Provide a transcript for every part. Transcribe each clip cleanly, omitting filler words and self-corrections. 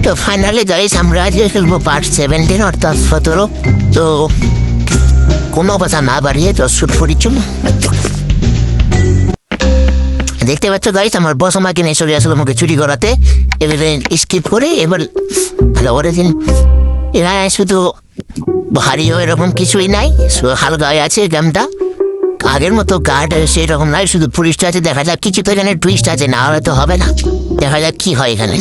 তো finally guys আমরা আজকে খেলবো পার্ট 17 অর্থাৎ 17। তো কোনো কথা না বাড়িয়ে তো শুট করি চলো। দেখতে পাচ্ছ গাইস আমার বস আমাকে নিয়ে চলে আসলো আমাকে চুরি করাতে। এবারে স্কিপ করে এবার ভালো করে দিন। এরা শুধু ভারীও এরকম কিছুই নাই, হালকায় আছে গেমটা। আগের মতো গার্ড সেরকম নাই, শুধু পুলিশটা আছে। দেখা যাক কিছু তো এখানে টুইস্ট আছে, না হলে তো হবে না। দেখা যাক কি হয় এখানে।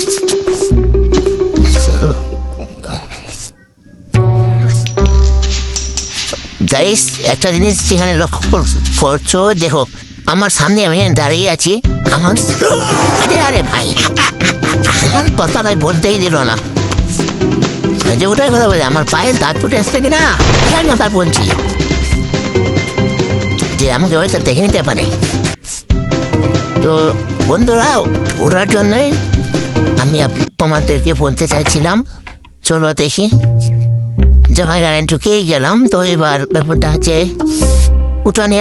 গাইস একটা জিনিস যেখানে লক্ষ্য করছো, দেখো আমার সামনে আমি দাঁড়িয়ে আছি। আমার আরে ভাই আমার কথা ভাই বলতেই দিল না, যে ওটাই কথা বলে আমার পায়ের দাঁত ফুটে আসছে কিনা কেন তার বলছি যে আমাকে হয়তো দেখে নিতে পারে। তো বন্ধুরা ওরার জন্যই আমি তোমাদেরকে বলতে চাইছিলাম, চলো দেখি। যখন গাড়ি ঢুকেই গেলাম তো এবার ব্যাপারটা হচ্ছে উঠানে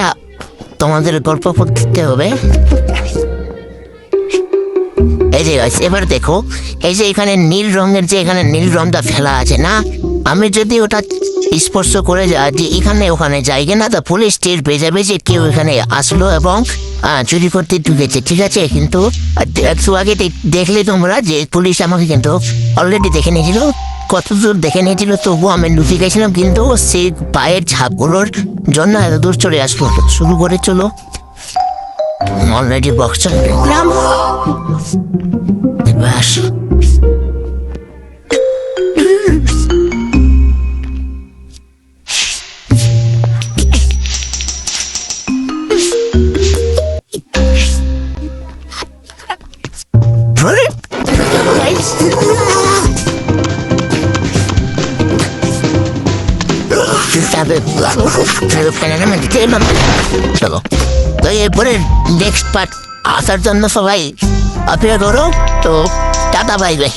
তোমাদের গল্প করতে হবে। এই যে এবার দেখো, এই যে এখানে নীল রঙের যে এখানে নীল রংটা ফেলা আছে না, আমি যদি ওটা স্পর্শ করে যে এখানে ওখানে যাই কিনা তো পুলিশ টের পেয়ে যাবে যে কেউ এখানে আসলো এবং চুরি করতে ঢুকেছে, ঠিক আছে। কিন্তু একটু আগে দেখলে তোমরা যে পুলিশ আমাকে কিন্তু অলরেডি দেখে নিয়েছিল, কত দূর দেখে নিয়েছিল, তবুও আমি লুচি গেছিলাম। কিন্তু সেই পায়ের ঝাঁকগুলোর জন্য এত দূর চলে আসলো। শুরু করে চলো, অলরেডি বক্স দেখলাম। ব্যাস চলো তো এরপরে নেক্সট পার্ট আসার জন্য সবাই অপেক্ষা করো। তো টাটা বাই বাই।